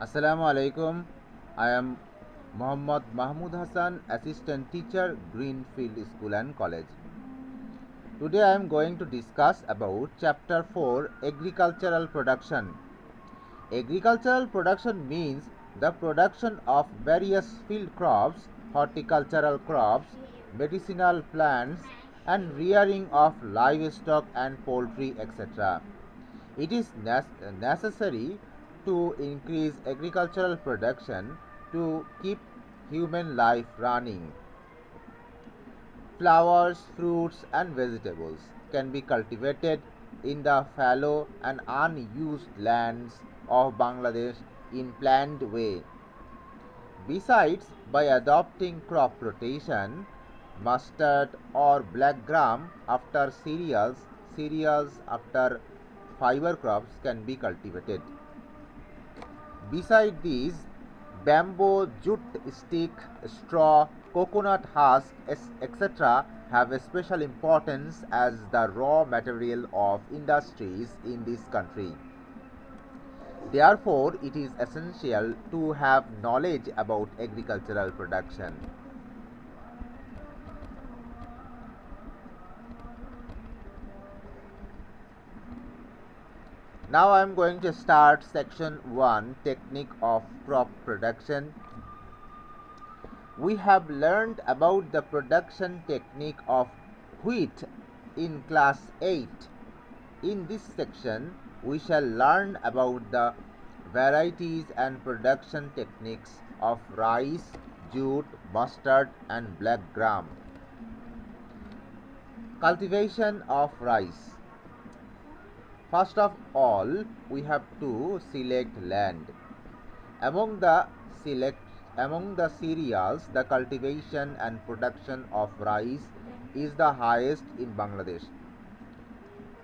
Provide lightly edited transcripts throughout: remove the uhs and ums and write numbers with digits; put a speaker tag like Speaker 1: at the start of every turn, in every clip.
Speaker 1: Assalamu alaikum. I am Muhammad Mahmud Hassan, Assistant Teacher, Greenfield School and College. Today I am going to discuss about Chapter 4, Agricultural Production. Agricultural production means the production of various field crops, horticultural crops, medicinal plants, and rearing of livestock and poultry, etc. It is necessary to increase agricultural production to keep human life running. Flowers, fruits, and vegetables can be cultivated in the fallow and unused lands of Bangladesh in planned way. Besides, by adopting crop rotation, mustard or black gram after cereals after fiber crops can be cultivated. Beside these, bamboo, jute stick, straw, coconut husk, etc. have a special importance as the raw material of industries in this country. Therefore, it is essential to have knowledge about agricultural production. Now I am going to start section 1, technique of crop production. We have learned about the production technique of wheat in class 8. In this section, we shall learn about the varieties and production techniques of rice, jute, mustard, and black gram. Cultivation of rice. First of all, we have to select land. Among the cereals, the cultivation and production of rice is the highest in Bangladesh.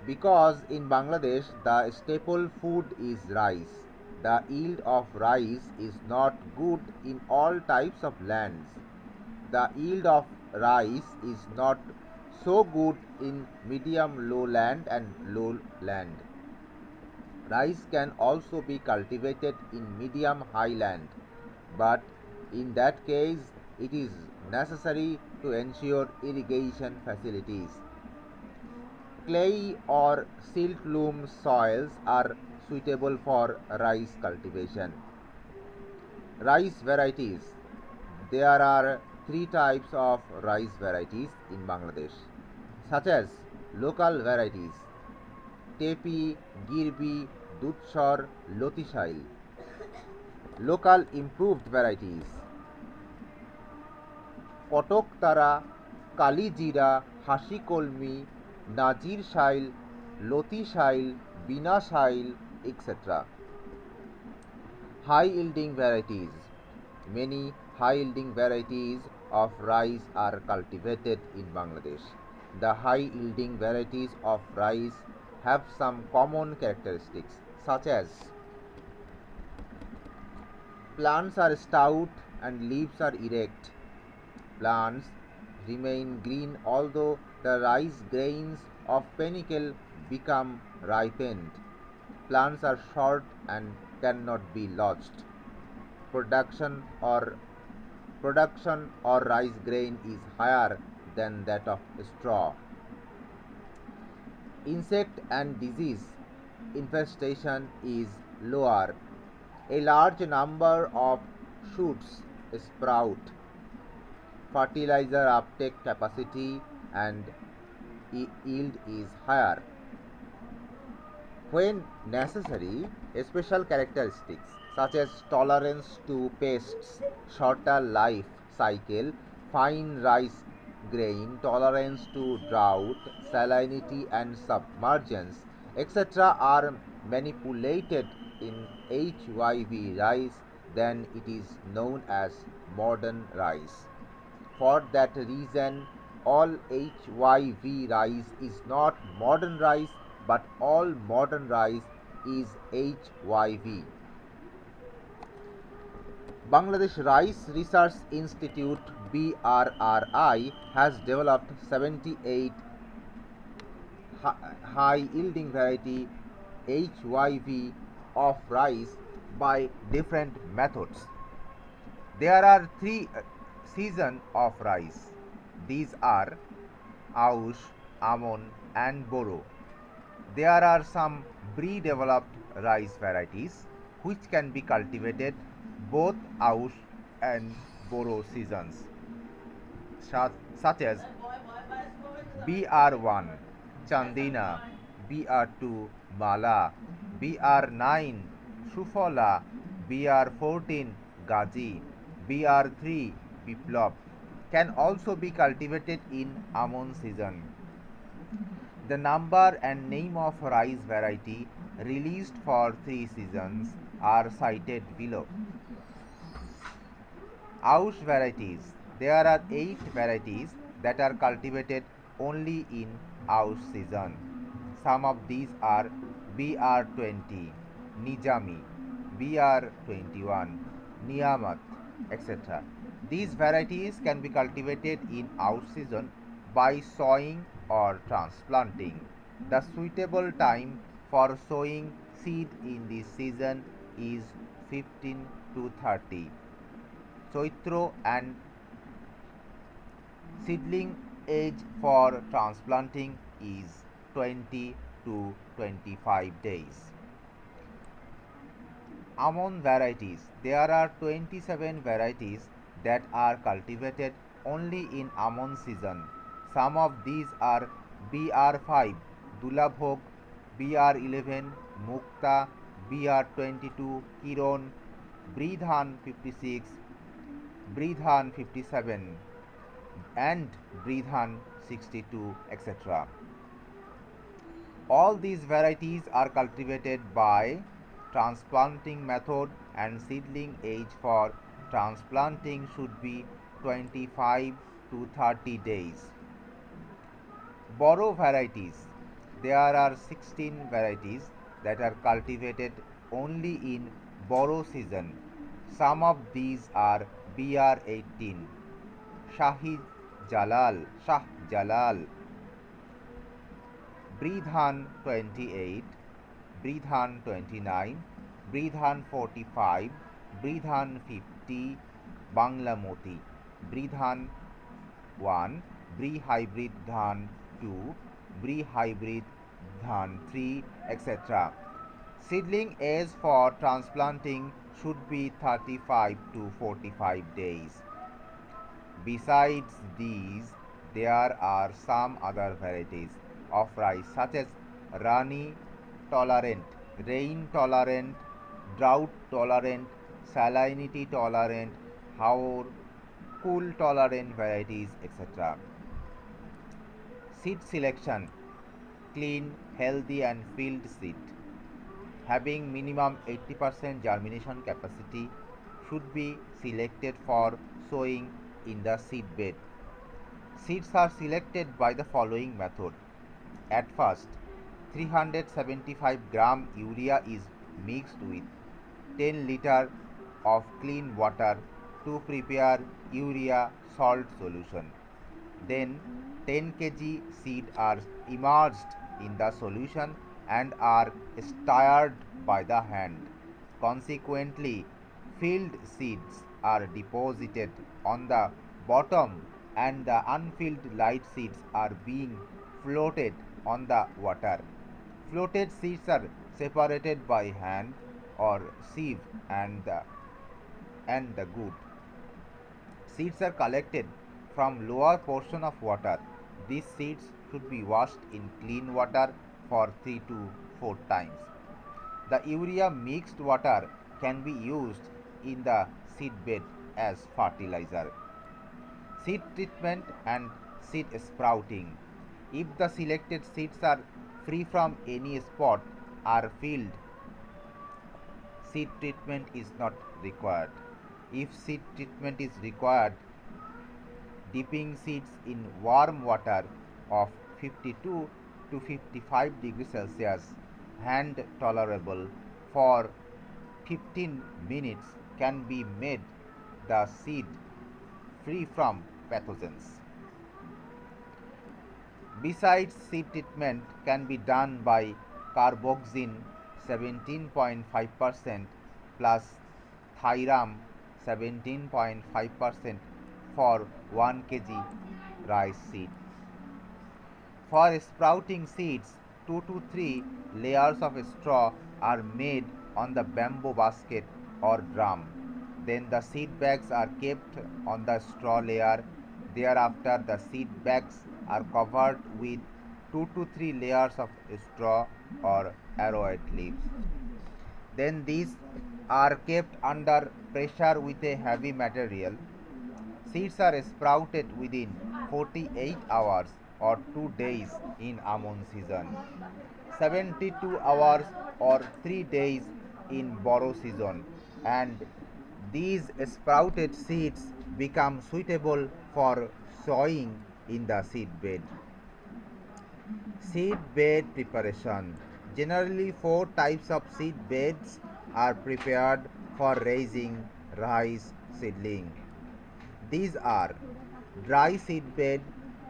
Speaker 1: Because in Bangladesh the staple food is rice, the yield of rice is not good in all types of lands. The yield of rice is not so good in medium lowland and lowland. Rice can also be cultivated in medium highland, but in that case it is necessary to ensure irrigation facilities. Clay or silt loam soils are suitable for rice cultivation. Rice varieties. There are three types of rice varieties in Bangladesh, such as local varieties: Tepi, Girbi, Dudshor, Lotishail. Local improved varieties: Kotoktara, Kalijira, Hashikolmi, Nazir Shail, Loti Shail, Bina Shail, etc. High yielding varieties. Many high yielding varieties of rice are cultivated in Bangladesh. The high yielding varieties of rice have some common characteristics, such as plants are stout and leaves are erect. Plants remain green although the rice grains of panicle become ripened. Plants are short and cannot be lodged. Production or rice grain is higher than that of straw. Insect and disease infestation is lower. A large number of shoots sprout. Fertilizer uptake capacity and yield is higher. When necessary, special characteristics such as tolerance to pests, shorter life cycle, fine rice grain, tolerance to drought, salinity and submergence, etc. are manipulated in HYV rice, then it is known as modern rice. For that reason, all HYV rice is not modern rice, but all modern rice is HYV. Bangladesh Rice Research Institute BRRI has developed 78 high yielding variety HYV of rice by different methods. There are three seasons of rice. These are Aush, Amon, and Boro. There are some pre-developed rice varieties which can be cultivated both Aush and Boro seasons, such as BR1 Chandina, BR2 Mala, BR9 Sufola, BR14 Gaji, BR3 Biplop can also be cultivated in Amon season. The number and name of rice variety released for 3 seasons are cited below. Aush varieties. There are 8 varieties that are cultivated only in Aush season. Some of these are BR20, Nijami, BR21, Niyamat, etc. These varieties can be cultivated in Aush season by sowing or transplanting. The suitable time for sowing seed in this season is 15 to 30. Choitro, and seedling age for transplanting is 20 to 25 days. Amon varieties. There are 27 varieties that are cultivated only in Amon season. Some of these are BR5 Dulabhog, BR11 Mukta, BR22 Kiron, Bridhan 56, Bridhan 57, and Bridhan 62, etc. All these varieties are cultivated by transplanting method, and seedling age for transplanting should be 25 to 30 days. Boro varieties. There are 16 varieties that are cultivated only in Boro season. Some of these are BR18, Shah Jalal, Bridhan 28, Bridhan 29, Bridhan 45, Bridhan 50, Bangla Moti, Bridhan 1, Bri Hybrid Dhan 2, Bri Hybrid Dhan 3, etc. Seedling age for transplanting should be 35 to 45 days. Besides these, there are some other varieties of rice such as Rani tolerant, rain tolerant, drought tolerant, salinity tolerant, Haor, cool tolerant varieties, etc. Seed selection: clean, healthy, and field seed having minimum 80% germination capacity should be selected for sowing in the seed bed. Seeds are selected by the following method. At first, 375 gram urea is mixed with 10 liter of clean water to prepare urea salt solution. Then 10 kg seed are immersed in the solution and are stirred by the hand. Consequently, filled seeds are deposited on the bottom and the unfilled light seeds are being floated on the water. Floated seeds are separated by hand or sieve, and the good seeds are collected from lower portion of water. These seeds should be washed in clean water for 3 to 4 times. The urea mixed water can be used in the seed bed as fertilizer. Seed treatment and seed sprouting. If the selected seeds are free from any spot or field, seed treatment is not required. If seed treatment is required, dipping seeds in warm water of 52 to 55 degrees Celsius, hand tolerable, for 15 minutes can be made the seed free from pathogens. Besides, seed treatment can be done by carboxin 17.5% plus Thyram 17.5% for 1 kg rice seed. For sprouting seeds, 2 to 3 layers of straw are made on the bamboo basket or drum. Then the seed bags are kept on the straw layer. Thereafter, the seed bags are covered with 2 to 3 layers of straw or arrowhead leaves. Then these are kept under pressure with a heavy material. Seeds are sprouted within 48 hours or 2 days in almond season, 72 hours or 3 days in borrow season, and these sprouted seeds become suitable for sowing in the seed bed. Seed bed preparation. Generally, 4 types of seed beds are prepared for raising rice seedling. These are dry seed bed,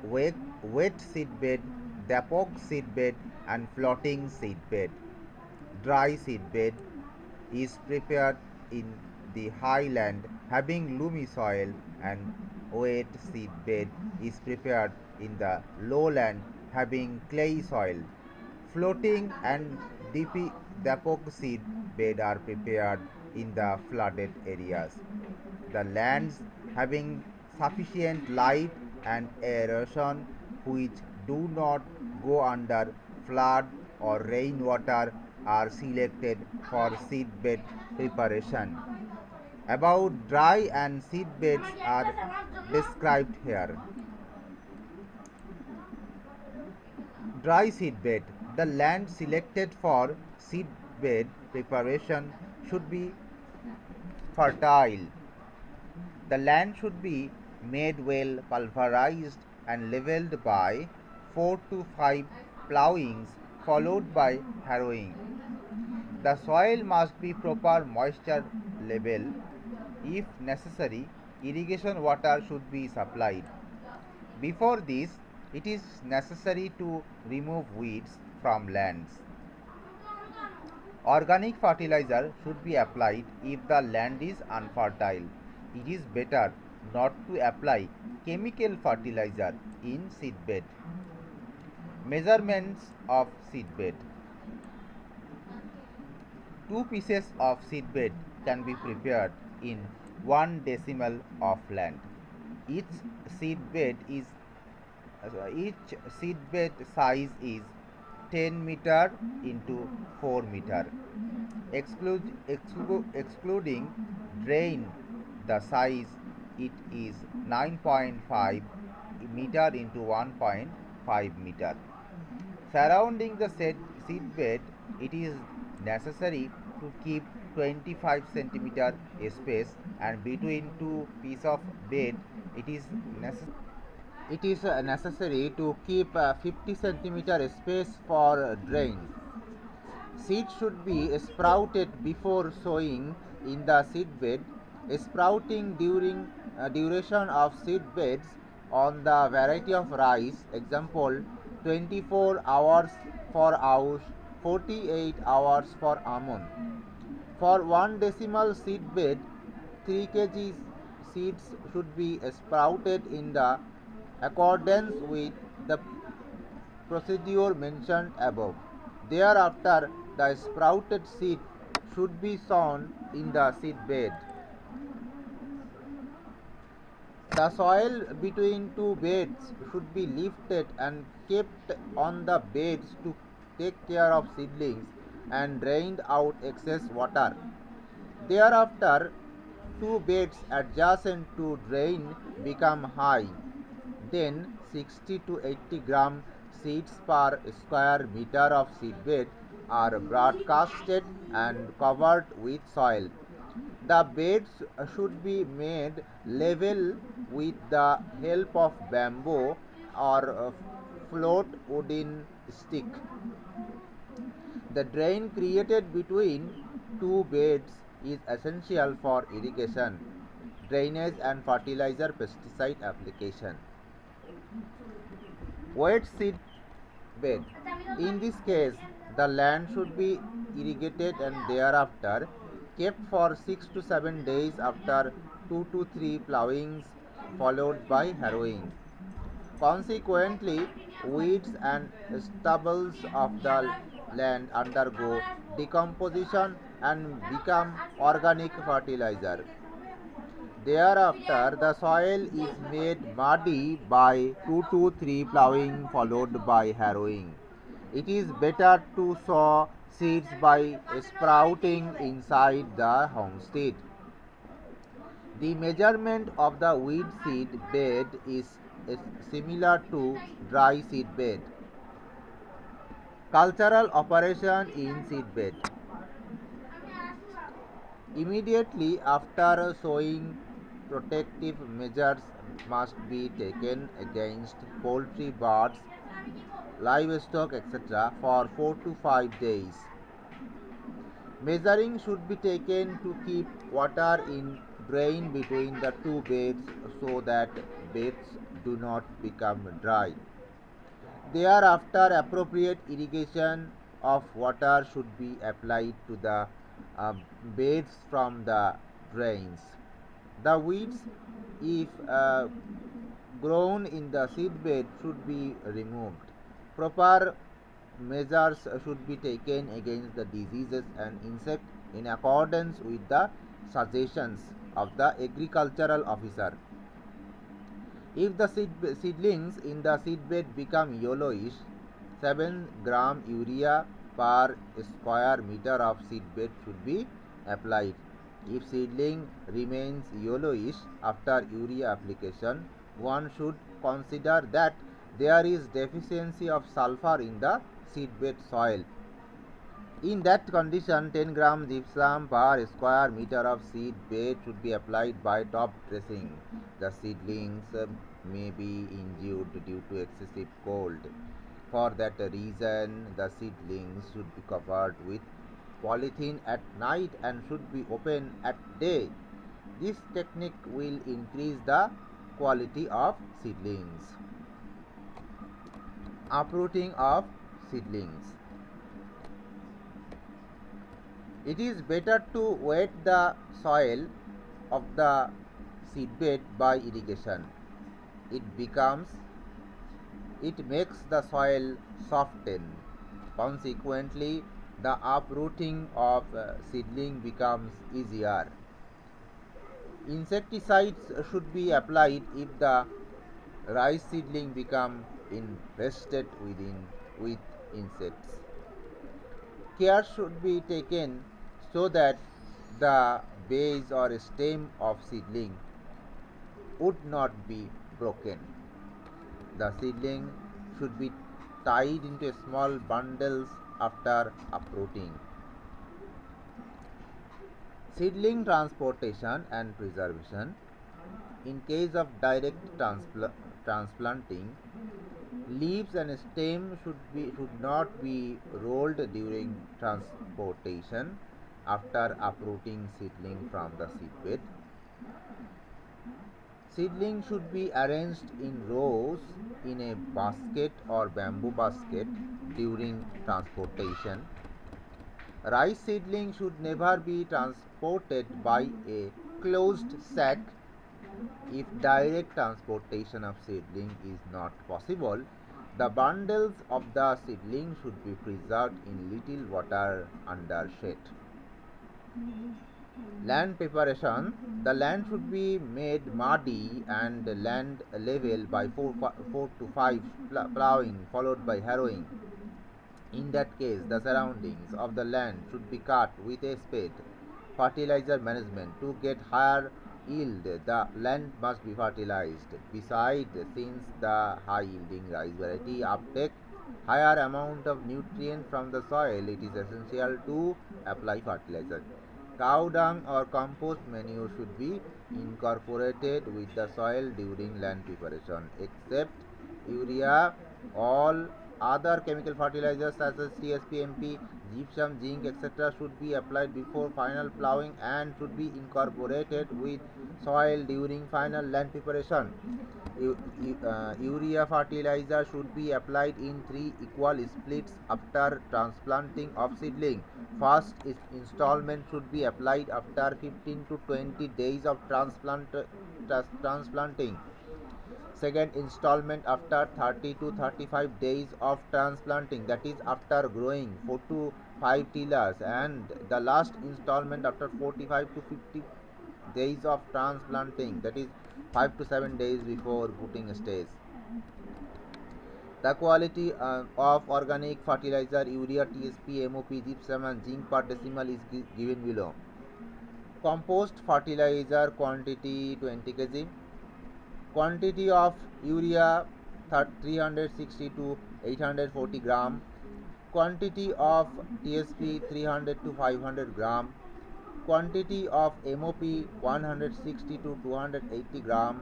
Speaker 1: wet seed bed, dapok seed bed, and floating seed bed. Dry seed bed is prepared in the highland having loamy soil, and wet seed bed is prepared in the lowland having clay soil. Floating and dapok seed bed are prepared in the flooded areas. The lands having sufficient light and aeration which do not go under flood or rainwater are selected for seedbed preparation. About dry and seed beds are described here. Dry seed bed. The land selected for seed bed preparation should be fertile. The land should be made well pulverized and leveled by 4 to 5 plowings followed by harrowing. The soil must be proper moisture level. If necessary, irrigation water should be supplied. Before this, it is necessary to remove weeds from lands. Organic fertilizer should be applied if the land is unfertile. It is better not to apply chemical fertilizer in seedbed. Measurements of seedbed. 2 pieces of seedbed can be prepared in 1 decimal of land. Each seedbed size is 10 meter into 4 meter. Excluding drain, the size it is 9.5 meter into 1.5 meter. Surrounding the seed bed, it is necessary to keep 25 centimeter space, and between two pieces of bed it is necessary to keep 50 centimeter space for drain. Seed should be sprouted before sowing in the seed bed. Sprouting during duration of seed beds on the variety of rice. Example: 24 hours for oats, 48 hours for almond. For 1 decimal seed bed, 3 kg seeds should be sprouted in the accordance with the procedure mentioned above. Thereafter, the sprouted seed should be sown in the seed bed. The soil between two beds should be lifted and kept on the beds to take care of seedlings and drained out excess water. Thereafter, two beds adjacent to drain become high. Then 60 to 80 gram seeds per square meter of seedbed are broadcasted and covered with soil. The beds should be made level with the help of bamboo or float wooden stick. The drain created between two beds is essential for irrigation, drainage, and fertilizer pesticide application. Wet seed bed. In this case, the land should be irrigated and thereafter kept for 6 to 7 days after 2 to 3 plowings followed by harrowing. Consequently, weeds and stubbles of the land undergo decomposition and become organic fertilizer. Thereafter, the soil is made muddy by 2 to 3 plowing followed by harrowing. It is better to sow seeds by sprouting inside the homestead. The measurement of the weed seed bed is similar to dry seed bed. Cultural operation in seed bed. Immediately after sowing, protective measures must be taken against poultry, birds, livestock, etc. for 4 to 5 days. Measuring should be taken to keep water in drain between the two beds so that beds do not become dry. Thereafter, appropriate irrigation of water should be applied to the beds from the drains. The weeds, if grown in the seedbed, should be removed. Proper measures should be taken against the diseases and insects in accordance with the suggestions of the agricultural officer. If the seedlings in the seedbed become yellowish, 7 gram urea per square meter of seedbed should be applied. If seedling remains yellowish after urea application, one should consider that there is deficiency of sulfur in the seedbed soil. In that condition, 10 gram gypsum per square meter of seed bed should be applied by top dressing. The seedlings may be injured due to excessive cold. For that reason, the seedlings should be covered with polythene at night and should be open at day. This technique will increase the quality of seedlings. Uprooting of seedlings. It is better to wet the soil of the seedbed by irrigation. It makes the soil soften. Consequently, the uprooting of seedling becomes easier. Insecticides should be applied if the rice seedling become infested with insects. Care should be taken so that the base or stem of seedling would not be broken. The seedling should be tied into small bundles after uprooting. Seedling transportation and preservation. In case of direct transplanting, leaves and stem should not be rolled during transportation after uprooting seedling from the seedbed. Seedling should be arranged in rows in a basket or bamboo basket during transportation. Rice seedling should never be transported by a closed sack. If direct transportation of seedling is not possible, the bundles of the seedling should be preserved in little water under shade. Land preparation. The land should be made muddy and land level by 4 to 5 plowing followed by harrowing. In that case, the surroundings of the land should be cut with a spade. Fertilizer management. To get higher yield, the land must be fertilized. Besides, since the high yielding rice variety uptake higher amount of nutrient from the soil, it is essential to apply fertilizer. Cow dung or compost manure should be incorporated with the soil during land preparation. Except urea, all other chemical fertilizers such as TSP, MP, gypsum, zinc, etc. should be applied before final plowing and should be incorporated with soil during final land preparation. Urea fertilizer should be applied in 3 equal splits after transplanting of seedling. First installment should be applied after 15 to 20 days of transplanting. Second installment after 30 to 35 days of transplanting, that is after growing 4 to 5 tillers, and the last installment after 45 to 50 days of transplanting, that is 5 to 7 days before putting stage. The quality of organic fertilizer urea, TSP, MOP, gypsum and zinc per decimal is given below. Compost fertilizer quantity 20 kg. Quantity of urea 360 to 840 gram. Quantity of TSP 300 to 500 gram. Quantity of MOP 160 to 280 gram.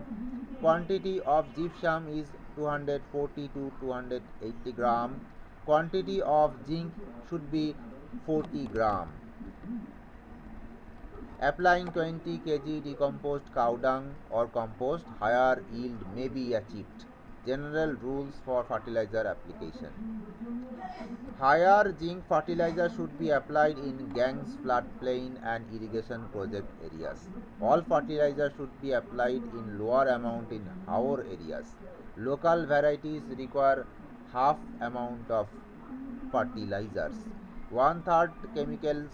Speaker 1: Quantity of gypsum is 240 to 280 gram. Quantity of zinc should be 40 gram. Applying 20 kg decomposed cow dung or compost, higher yield may be achieved. General rules for fertilizer application. Higher zinc fertilizer should be applied in gangs, floodplain and irrigation project areas. All fertilizer should be applied in lower amount in our areas. Local varieties require half amount of fertilizers. 1/3 chemicals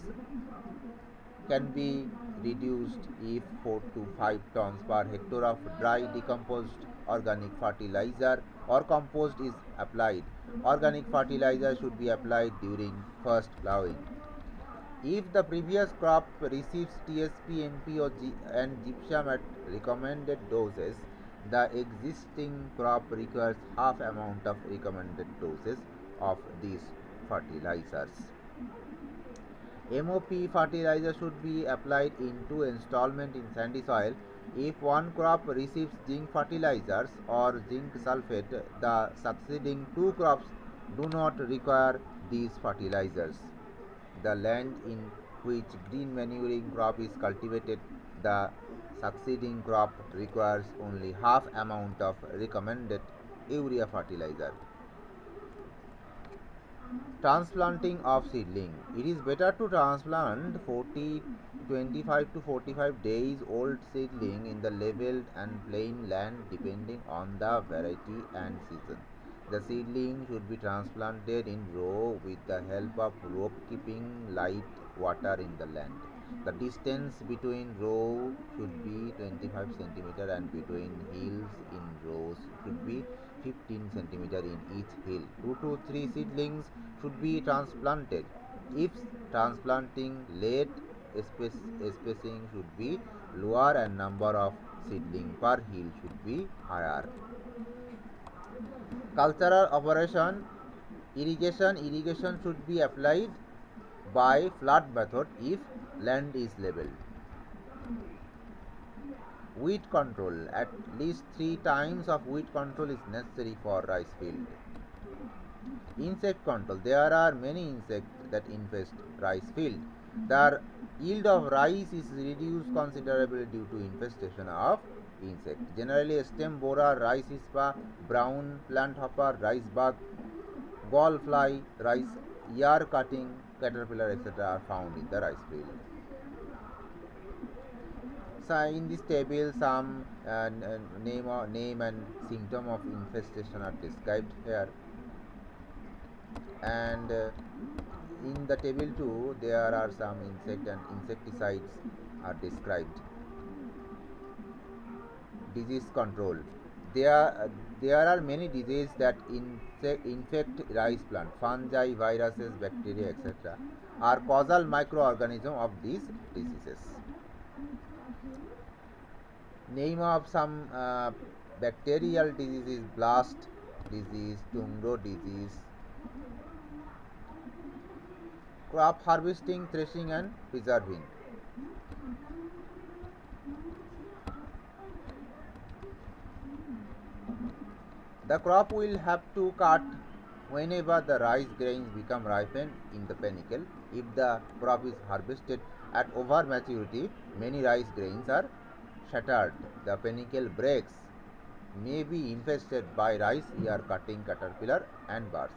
Speaker 1: can be reduced if 4 to 5 tons per hectare of dry decomposed organic fertilizer or compost is applied. Organic fertilizer should be applied during first plowing. If the previous crop receives TSP, NP and gypsum at recommended doses, the existing crop requires half amount of recommended doses of these fertilizers. MOP fertilizer should be applied in 2 installments in sandy soil. If one crop receives zinc fertilizers or zinc sulfate, the succeeding 2 crops do not require these fertilizers. The land in which green manuring crop is cultivated, the succeeding crop requires only half amount of recommended urea fertilizer. Transplanting of seedling. It is better to transplant 25 to 45 days old seedling in the leveled and plain land depending on the variety and season. The seedling should be transplanted in row with the help of rope keeping light water in the land. The distance between rows should be 25 cm and between hills in rows should be 15 cm in each hill. 2 to 3 seedlings should be transplanted. If transplanting late, spacing should be lower and number of seedling per hill should be higher. Cultural operation. Irrigation should be applied by flood method if land is leveled. Weed control. At least 3 times of weed control is necessary for rice field. Insect control. There are many insects that infest rice field. The yield of rice is reduced considerably due to infestation of insects. Generally, stem borer, rice ispa, brown plant hopper, rice bug, gall fly, rice ear cutting, caterpillar, etc. are found in the rice field. So in this table, some name and symptom of infestation are described here, and in the table 2 there are some insect and insecticides are described. Disease control. There are many diseases that infect rice plant. Fungi, viruses, bacteria, etc. are causal microorganisms of these diseases. Name of some bacterial diseases: blast disease, Tungro disease. Crop harvesting, threshing and preserving. The crop will have to cut Whenever the rice grains become ripened in the panicle, if the crop is harvested at over maturity, many rice grains are shattered. The panicle breaks, may be infested by rice ear cutting caterpillar and birds.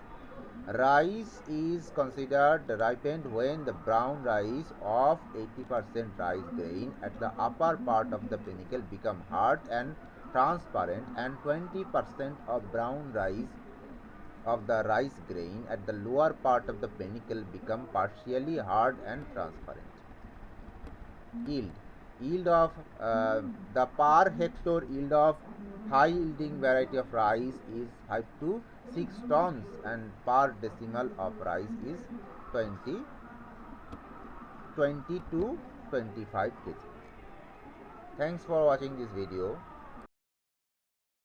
Speaker 1: Rice is considered ripened when the brown rice of 80% rice grain at the upper part of the panicle become hard and transparent, and 20% of brown rice of the rice grain at the lower part of the panicle become partially hard and transparent. Yield. Yield of the per hectare yield of high yielding variety of rice is 5 to 6 tons, and per decimal of rice is 20 to 25 kg. Thanks for watching this video.